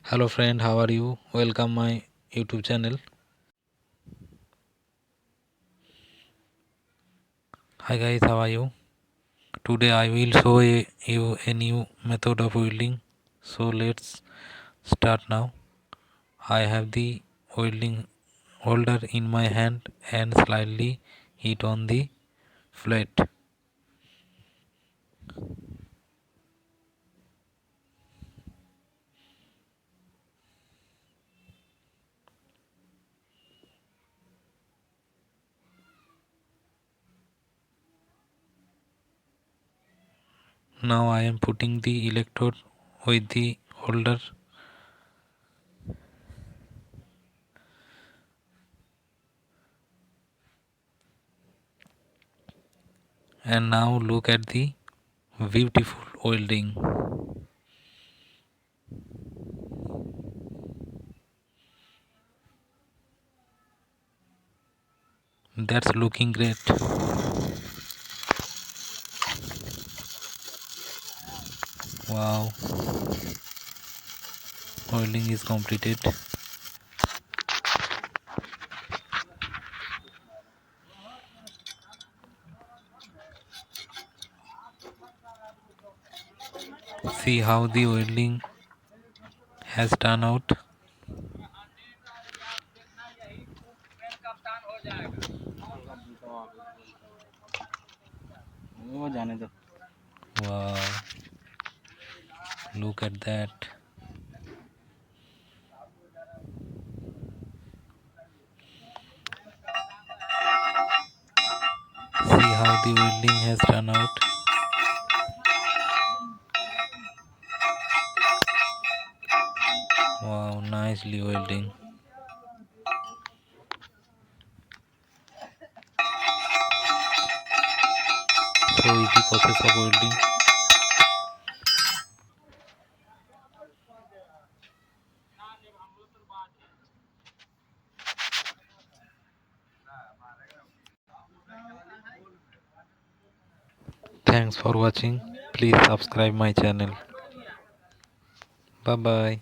Hello friend, how are you? Welcome my YouTube channel. Hi guys, how are you? Today I will show you a new method of welding. So let's start now. I have the welding holder in my hand and slightly hit on the flat. Now I am putting the electrode with the holder and now look at the beautiful welding. That's looking great. Wow, welding is completed. See how the welding has turned out. Wow, look at that. See how the welding has turned out. Wow, nicely welding. So easy process of welding. Thanks for watching. Please subscribe my channel. Bye bye.